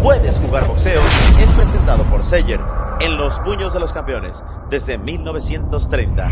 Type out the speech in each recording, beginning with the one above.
Puedes Jugar Boxeo es presentado por SEYER en los puños de los campeones desde 1930.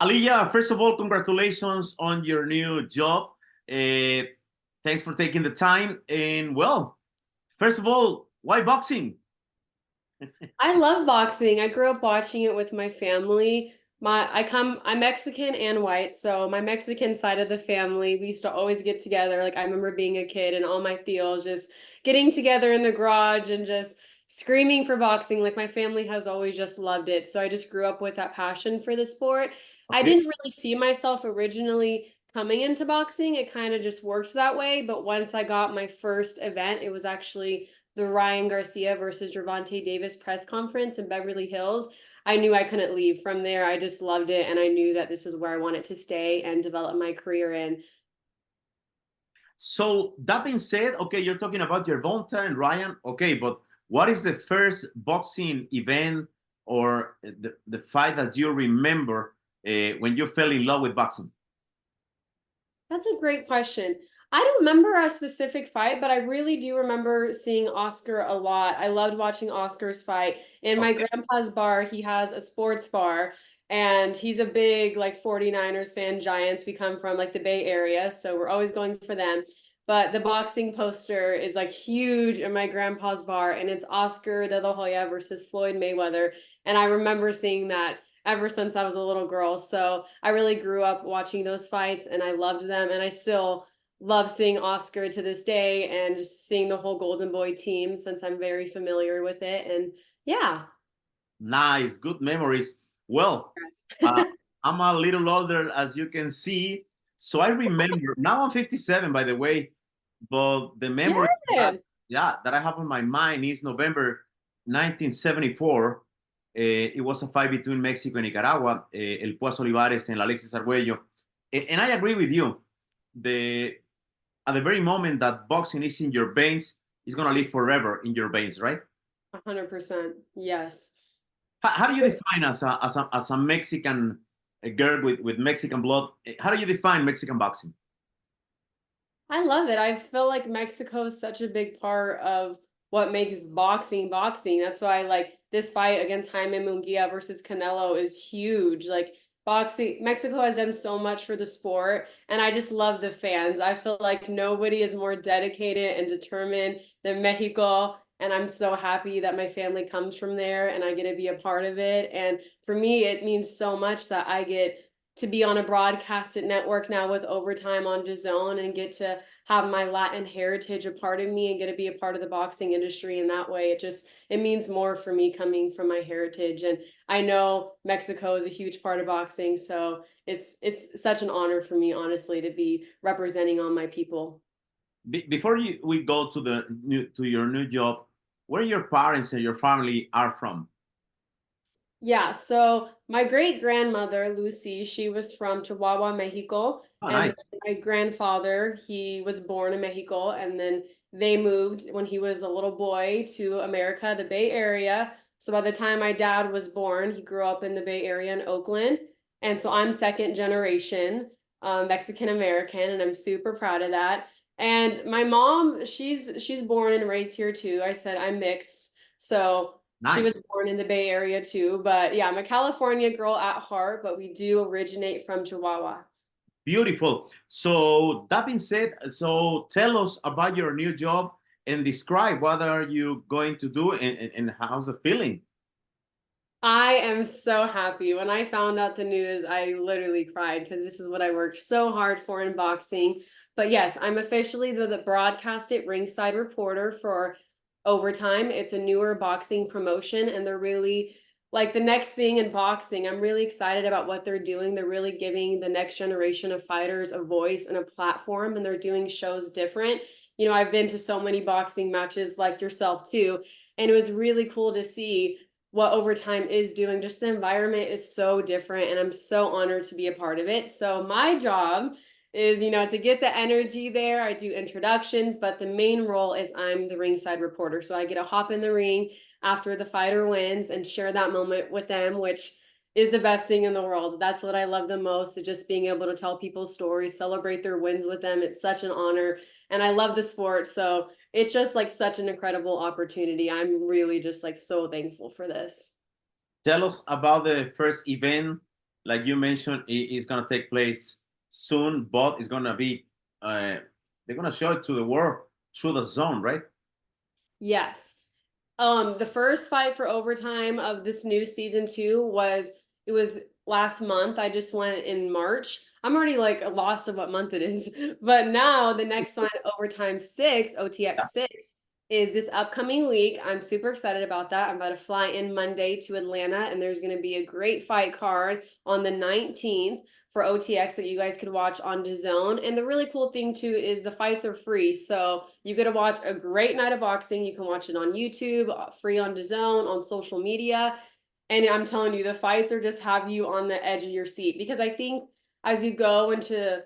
Aliyah, first of all, congratulations on your new job. Thanks for taking the time. And well, first of all, why boxing? I love boxing. I grew up watching it with my family. I'm Mexican and white, so my Mexican side of the family, we used to always get together. Like I remember being a kid and all my tios just getting together in the garage and just screaming for boxing. Like my family has always just loved it. So I just grew up with that passion for the sport. I Okay. didn't really see myself originally coming into boxing. It kind of just worked that way. But once I got my first event, it was actually the Ryan Garcia versus Gervonta Davis press conference in Beverly Hills. I knew I couldn't leave from there. I just loved it. And I knew that this is where I wanted to stay and develop my career in. So that being said, okay, you're talking about Gervonta and Ryan. Okay, but what is the first boxing event or the fight that you remember when you fell in love with boxing? That's a great question. I don't remember a specific fight, but I really do remember seeing Oscar a lot. I loved watching Oscar's fight. In my Okay. grandpa's bar, he has a sports bar, and he's a big like 49ers fan, Giants. We come from like the Bay Area, so we're always going for them. But the boxing poster is like huge in my grandpa's bar, and it's Oscar de la Hoya versus Floyd Mayweather. And I remember seeing that ever since I was a little girl. So I really grew up watching those fights and I loved them. And I still love seeing Oscar to this day and just seeing the whole Golden Boy team since I'm very familiar with it. And yeah. Nice, good memories. Well, uh, I'm a little older, as you can see. So I remember, now I'm 57, by the way, but the memory Yes. that I have on my mind is November 1974. It was a fight between Mexico and Nicaragua, El Púas Olivares and Alexis Arguello. And I agree with you. At the very moment that boxing is in your veins, it's going to live forever in your veins, right? 100%. Yes. How do you define as a Mexican girl with Mexican blood? How do you define Mexican boxing? I love it. I feel like Mexico is such a big part of what makes boxing boxing. That's why like this fight against Jaime Munguia versus Canelo is huge. Like boxing, Mexico has done so much for the sport, and I just love the fans. I feel like nobody is more dedicated and determined than Mexico. And I'm so happy that my family comes from there and I get to be a part of it. And for me, it means so much that I get to be on a broadcasted network now with Overtime on DAZN and get to have my Latin heritage a part of me and get to be a part of the boxing industry in that way. It means more for me coming from my heritage. And I know Mexico is a huge part of boxing, so it's such an honor for me, honestly, to be representing all my people. Before we go to your new job, where your parents and your family are from? Yeah, so my great grandmother, Lucy, she was from Chihuahua, Mexico. Oh, And nice. my grandfather, he was born in Mexico. And then they moved when he was a little boy to America, the Bay Area. So by the time my dad was born, he grew up in the Bay Area in Oakland. And so I'm second generation Mexican American, and I'm super proud of that. And my mom, she's born and raised here too. I said I'm mixed. So she Nice. was born in the Bay Area too, but yeah, I'm a California girl at heart, but we do originate from Chihuahua. Beautiful. So that being said, so tell us about your new job and describe what are you going to do and how's the feeling? I am so happy. When I found out the news, I literally cried because this is what I worked so hard for in boxing. But yes, I'm officially the broadcasted ringside reporter for Overtime. It's a newer boxing promotion, and they're really like the next thing in boxing. I'm really excited about what they're doing. They're really giving the next generation of fighters a voice and a platform, and they're doing shows different. You know, I've been to so many boxing matches like yourself too, and it was really cool to see what Overtime is doing. Just the environment is so different, and I'm so honored to be a part of it. So my job is, to get the energy there. I do introductions, but the main role is I'm the ringside reporter. So I get to hop in the ring after the fighter wins and share that moment with them, which is the best thing in the world. That's what I love the most, is just being able to tell people stories, celebrate their wins with them. It's such an honor. And I love the sport. So it's just like such an incredible opportunity. I'm really just like so thankful for this. Tell us about the first event. Like you mentioned, it is going to take place soon, but it's going to be, they're going to show it to the world through the zone, right? Yes. The first fight for overtime of this new season 2 it was last month. I just went in March. I'm already like lost of what month it is. But now the next one, overtime 6, OTX 6, is this upcoming week. I'm super excited about that. I'm about to fly in Monday to Atlanta, and there's going to be a great fight card on the 19th for OTX that you guys could watch on DAZN. And the really cool thing too is the fights are free. So you get to watch a great night of boxing. You can watch it on YouTube, free on DAZN, on social media. And I'm telling you, the fights are just have you on the edge of your seat, because I think as you go into,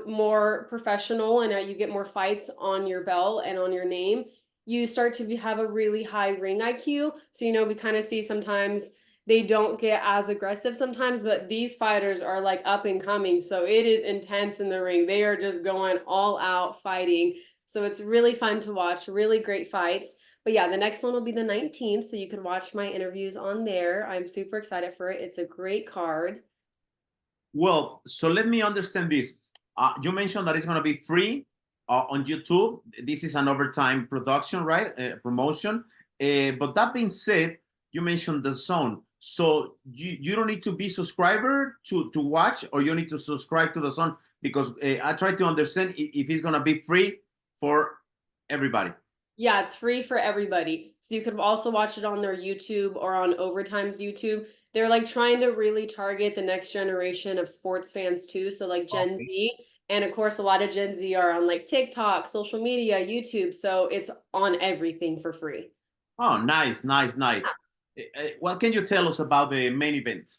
more professional and you get more fights on your belt and on your name, you start to have a really high ring IQ. So, we kind of see sometimes they don't get as aggressive sometimes, but these fighters are like up and coming. So it is intense in the ring. They are just going all out fighting. So it's really fun to watch, really great fights. But yeah, the next one will be the 19th. So you can watch my interviews on there. I'm super excited for it. It's a great card. Well, so let me understand this. You mentioned that it's going to be free on YouTube. This is an overtime production, right? Promotion. But that being said, you mentioned the zone. So you don't need to be subscriber to watch, or you need to subscribe to the zone, because I try to understand if it's going to be free for everybody. Yeah, it's free for everybody. So you could also watch it on their YouTube or on Overtime's YouTube. They're like trying to really target the next generation of sports fans too. So like Gen Okay. Z. And of course, a lot of Gen Z are on like TikTok, social media, YouTube. So it's on everything for free. Oh, nice, nice, nice. What can you tell us about the main event?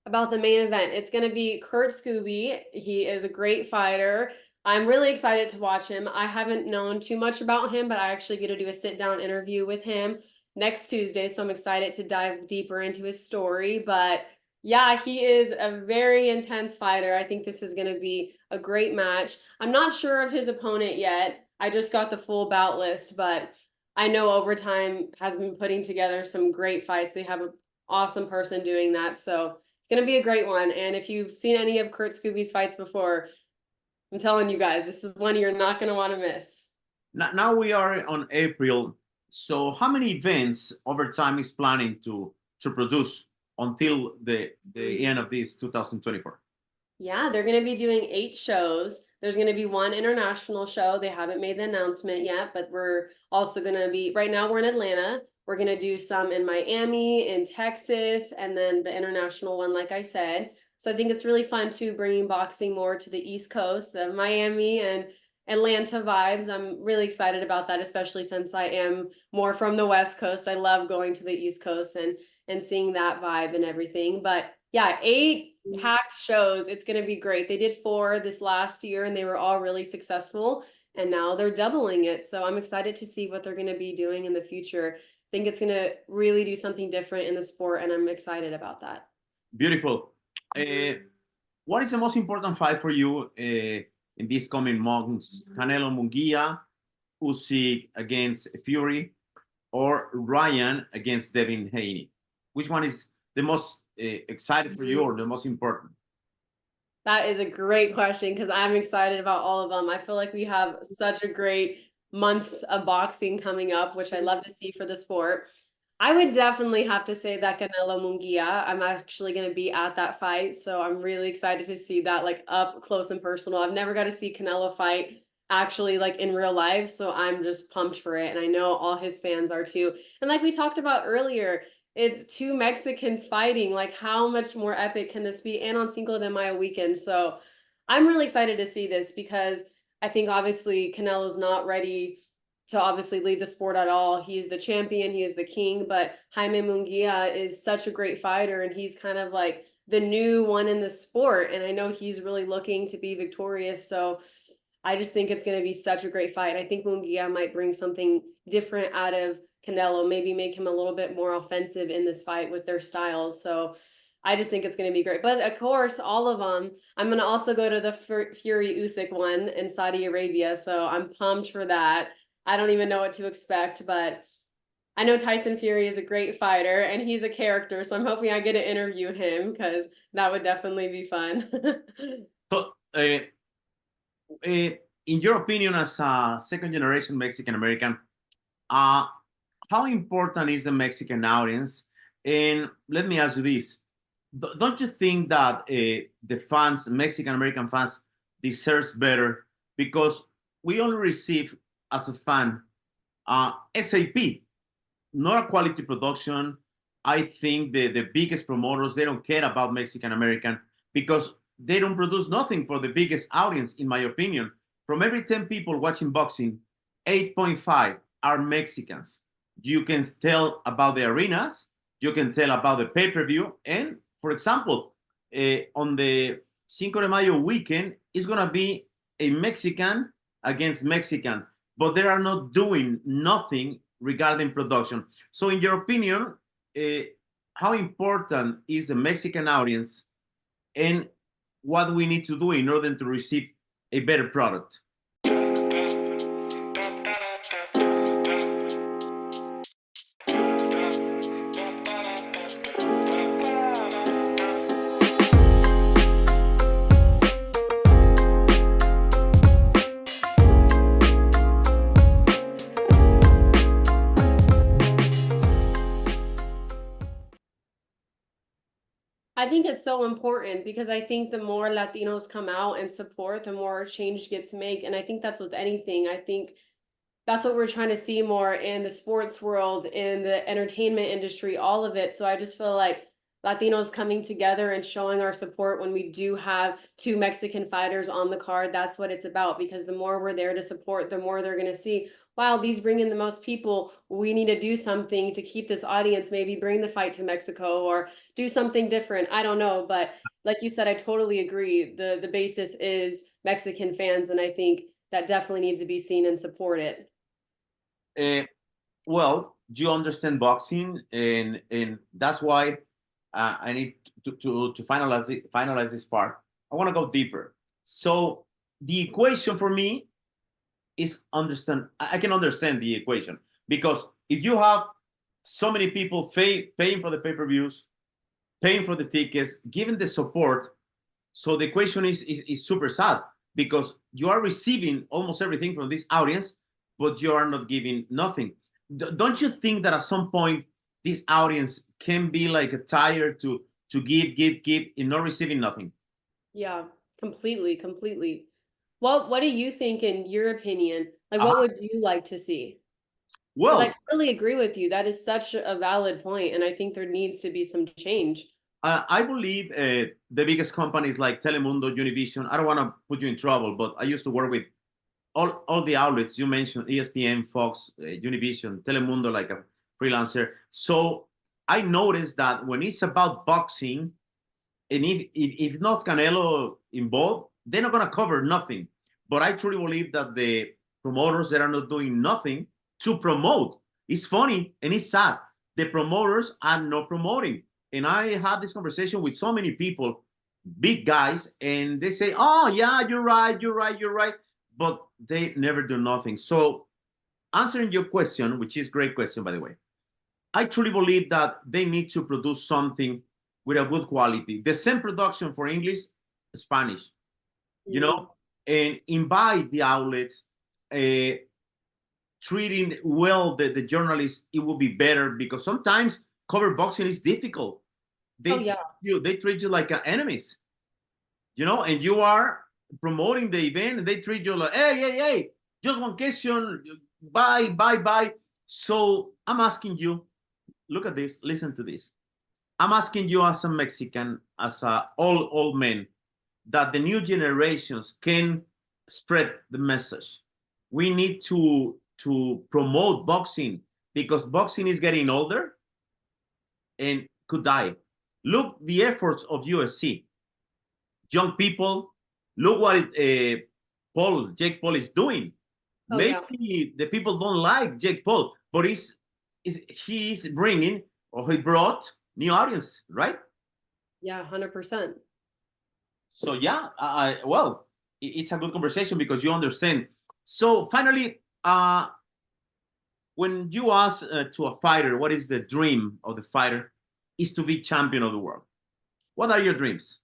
About the main event, it's going to be Kurt Scooby. He is a great fighter. I'm really excited to watch him. I haven't known too much about him, but I actually get to do a sit down interview with him next Tuesday. So I'm excited to dive deeper into his story. But yeah, he is a very intense fighter. I think this is going to be a great match. I'm not sure of his opponent yet. I just got the full bout list, but I know Overtime has been putting together some great fights. They have an awesome person doing that. So it's going to be a great one. And if you've seen any of Kurt Scooby's fights before, I'm telling you guys, this is one you're not going to want to miss. Now we are on April. So how many events Overtime is planning to produce until the end of this 2024? Yeah, they're going to be doing 8 shows. There's going to be one international show. They haven't made the announcement yet, but we're also going to be, right now we're in Atlanta. We're going to do some in Miami, in Texas, and then the international one, like I said. So I think it's really fun too, bringing boxing more to the East Coast, the Miami and Atlanta vibes. I'm really excited about that, especially since I am more from the West Coast. I love going to the East Coast and seeing that vibe and everything. But yeah, 8 packed shows. It's going to be great. They did 4 this last year and they were all really successful, and now they're doubling it. So I'm excited to see what they're going to be doing in the future. I think it's going to really do something different in the sport, and I'm excited about that. Beautiful. What is the most important fight for you in these coming months? Canelo Munguia, Usyk against Fury, or Ryan against Devin Haney? Which one is the most excited for you, or the most important? That is a great question, because I'm excited about all of them. I feel like we have such a great months of boxing coming up, which I love to see for the sport. I would definitely have to say that Canelo Munguia. I'm actually going to be at that fight, so I'm really excited to see that like up close and personal. I've never got to see Canelo fight actually like in real life, so I'm just pumped for it, and I know all his fans are too. And like we talked about earlier, it's 2 Mexicans fighting. Like, how much more epic can this be? And on Cinco de Mayo weekend. So I'm really excited to see this, because I think obviously Canelo's not ready to obviously leave the sport at all. He's the champion, he is the king, but Jaime Munguia is such a great fighter, and he's kind of like the new one in the sport. And I know he's really looking to be victorious. So I just think it's going to be such a great fight. I think Munguia might bring something different out of Canelo, maybe make him a little bit more offensive in this fight with their styles. So I just think it's going to be great. But of course, all of them. I'm going to also go to the Fury Usyk one in Saudi Arabia. So I'm pumped for that. I don't even know what to expect, but I know Tyson Fury is a great fighter and he's a character. So I'm hoping I get to interview him because that would definitely be fun. So, in your opinion, as a second generation Mexican American, uh, how important is the Mexican audience? And let me ask you this. Don't you think that the fans, Mexican American fans, deserves better? Because we only receive, as a fan, SAP, not a quality production. I think the biggest promoters, they don't care about Mexican American because they don't produce nothing for the biggest audience, in my opinion. From every 10 people watching boxing, 8.5 are Mexicans. You can tell about the arenas, you can tell about the pay-per-view, and for example, on the Cinco de Mayo weekend, it's going to be a Mexican against Mexican, but they are not doing nothing regarding production. So in your opinion, how important is the Mexican audience and what we need to do in order to receive a better product? I think it's so important because I think the more Latinos come out and support, the more change gets made. And I think that's with anything. I think that's what we're trying to see more in the sports world, in the entertainment industry, all of it. So I just feel like Latinos coming together and showing our support when we do have two Mexican fighters on the card, that's what it's about. Because the more we're there to support, the more they're going to see, wow, these bring in the most people. We need to do something to keep this audience, maybe bring the fight to Mexico or do something different. I don't know. But like you said, I totally agree. The basis is Mexican fans. And I think that definitely needs to be seen and supported. Well, you understand boxing, and that's why I need to finalize this part. I want to go deeper. So the equation for me is understand. I can understand the equation because if you have so many people paying for the pay-per-views, paying for the tickets, giving the support, so the equation is super sad because you are receiving almost everything from this audience, but you are not giving nothing. Don't you think that at some point this audience can be like a tired to give and not receiving nothing? Yeah, completely. What do you think in your opinion? Like Uh, what would you like to see? Because I well, totally agree with you. That is such a valid point, and I think there needs to be some change. I believe the biggest companies like Telemundo, Univision. I don't want to put you in trouble, but I used to work with all the outlets you mentioned: ESPN, Fox, Univision, Telemundo, like a freelancer. So I noticed that when it's about boxing, and if not Canelo involved, they're not gonna cover nothing. But I truly believe that the promoters that are not doing nothing to promote, it's funny and it's sad. The promoters are not promoting. And I had this conversation with so many people, big guys, and they say, "Oh yeah, you're right, you're right," but they never do nothing. So answering your question, which is a great question by the way, I truly believe that they need to produce something with a good quality. The same production for English, Spanish, you know, and invite the outlets, uh, treating well the journalists, it will be better because sometimes cover boxing is difficult. Oh They yeah. they treat you like enemies, and you are promoting the event, and they treat you like, hey, just one question, bye. So I'm asking you, look at this, listen to this. I'm asking you as a Mexican, as a old man, that the new generations can spread the message. We need to promote boxing because boxing is getting older and could die. Look the efforts of UFC. Young people, look what Jake Paul is doing. Oh yeah. Maybe the people don't like Jake Paul, but he's bringing, or he brought, new audience, right? Yeah, 100%. So yeah, well, it's a good conversation because you understand. So finally, when you ask to a fighter, what is the dream of the fighter? Is to be champion of the world. What are your dreams?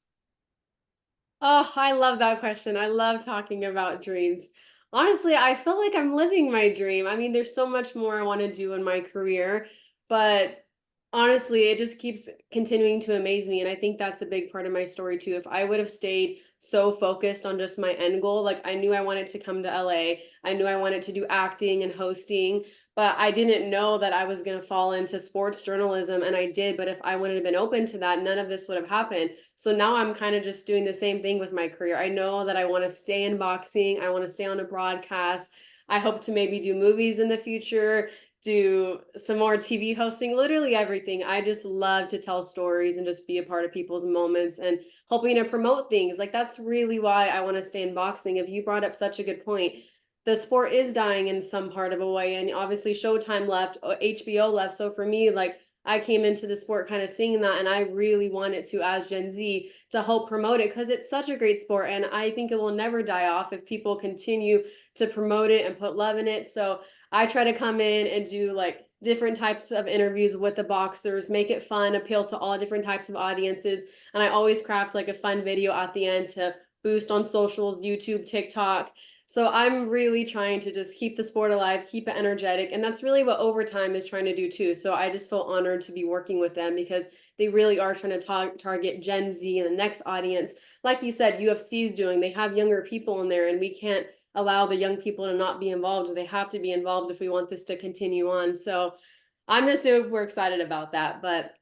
Oh, I love that question. I love talking about dreams. Honestly, I feel like I'm living my dream. I mean, there's so much more I want to do in my career, but honestly, it just keeps continuing to amaze me. And I think that's a big part of my story too. If I would have stayed so focused on just my end goal, like I knew I wanted to come to LA, I knew I wanted to do acting and hosting, but I didn't know that I was going to fall into sports journalism, and I did. But if I wouldn't have been open to that, none of this would have happened. So now I'm kind of just doing the same thing with my career. I know that I want to stay in boxing. I want to stay on a broadcast. I hope to maybe do movies in the future, do some more TV hosting, literally everything. I just love to tell stories and just be a part of people's moments and helping to promote things. Like that's really why I want to stay in boxing. If you brought up such a good point, the sport is dying in some part of a way, and obviously Showtime left, HBO left. So for me, like I came into the sport kind of seeing that, and I really wanted to, as Gen Z, to help promote it because it's such a great sport, and I think it will never die off if people continue to promote it and put love in it. So I try to come in and do like different types of interviews with the boxers, make it fun, appeal to all different types of audiences, and I always craft like a fun video at the end to boost on socials, YouTube, TikTok. So I'm really trying to just keep the sport alive, keep it energetic. And that's really what Overtime is trying to do too. So I just feel honored to be working with them because they really are trying to target Gen Z and the next audience. Like you said, UFC is doing, they have younger people in there, and we can't allow the young people to not be involved. They have to be involved if we want this to continue on. So I'm just super excited about that. But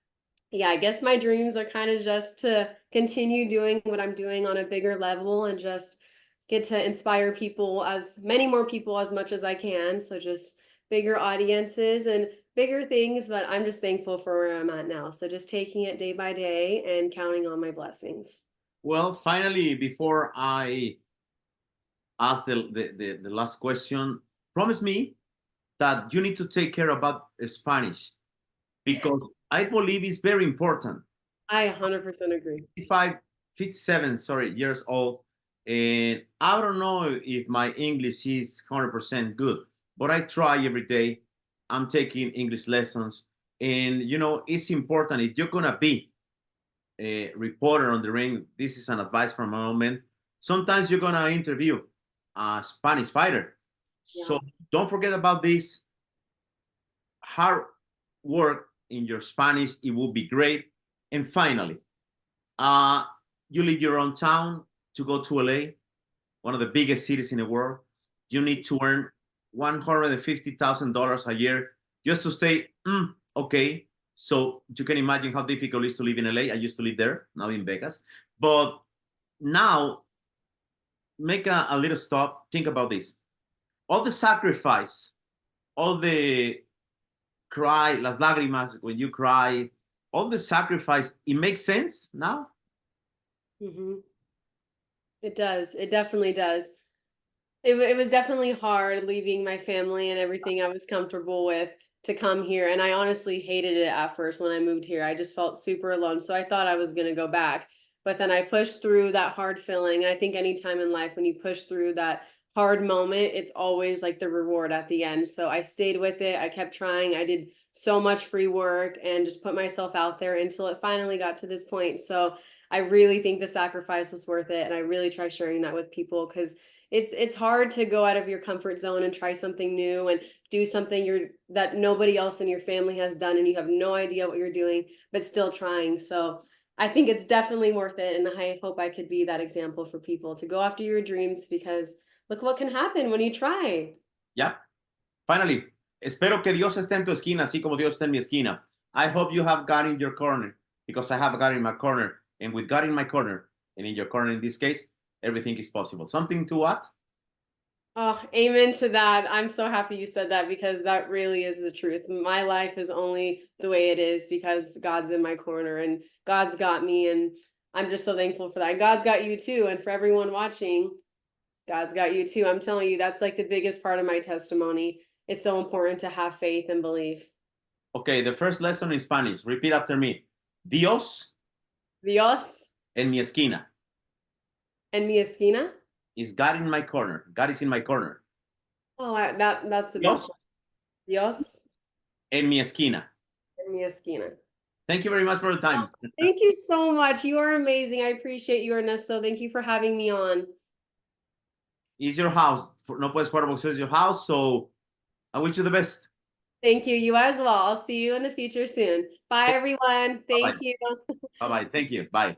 yeah, I guess my dreams are kind of just to continue doing what I'm doing on a bigger level and just get to inspire people, as many more people as much as I can. So just bigger audiences and bigger things, but I'm just thankful for where I'm at now. So just taking it day by day and counting on my blessings. Well, finally, before I ask the last question, promise me that you need to take care about Spanish because I believe it's very important. I 100% agree. 55, 57, sorry, years old, and I don't know if my English is 100% good, but I try every day. I'm taking English lessons, and it's important if you're gonna be a reporter on the ring. This is an advice from a moment. Sometimes you're gonna interview a Spanish fighter, Yeah. so don't forget about this. Hard work in your Spanish, it will be great. And finally, uh, you leave your own town to go to LA, one of the biggest cities in the world. You need to earn $150,000 a year just to stay okay. So you can imagine how difficult it is to live in LA. I used to live there, now in Vegas. But now, make a little stop. Think about this. All the sacrifice, all the cry, las lágrimas, when you cry, all the sacrifice, it makes sense now? Mm-hmm. It does. It definitely does. It was definitely hard leaving my family and everything I was comfortable with to come here. And I honestly hated it at first when I moved here. I just felt super alone. So I thought I was going to go back. But then I pushed through that hard feeling. And I think anytime in life when you push through that hard moment, it's always like the reward at the end. So I stayed with it. I kept trying. I did so much free work and just put myself out there until it finally got to this point. So I really think the sacrifice was worth it. And I really try sharing that with people because it's hard to go out of your comfort zone and try something new and do something that nobody else in your family has done, and you have no idea what you're doing, but still trying. So I think it's definitely worth it, and I hope I could be that example for people to go after your dreams, because look what can happen when you try. Yeah. Finally, espero que Dios esté en tu esquina, así como Dios está en mi esquina. I hope you have God in your corner, because I have God in my corner. And with God in my corner, and in your corner in this case, everything is possible. Something to what? Oh, amen to that. I'm so happy you said that, because that really is the truth. My life is only the way it is because God's in my corner and God's got me, and I'm just so thankful for that. God's got you too, and for everyone watching, God's got you too. I'm telling you, that's like the biggest part of my testimony. It's so important to have faith and belief. Okay, the first lesson in Spanish. Repeat after me. Dios Dios en mi esquina. en mi esquina. Is God in my corner. God is in my corner. Oh, that's the Dios best. Dios en mi esquina. en mi esquina. Thank you very much for the time. Thank you so much. You are amazing. I appreciate you, Ernesto. Thank you for having me on. It's your house. No Puedes Jugar Boxeo is your house, so I wish you the best. Thank you. You as well. I'll see you in the future soon. Bye, everyone. Bye-bye. Thank you. Bye-bye. Thank you. Bye.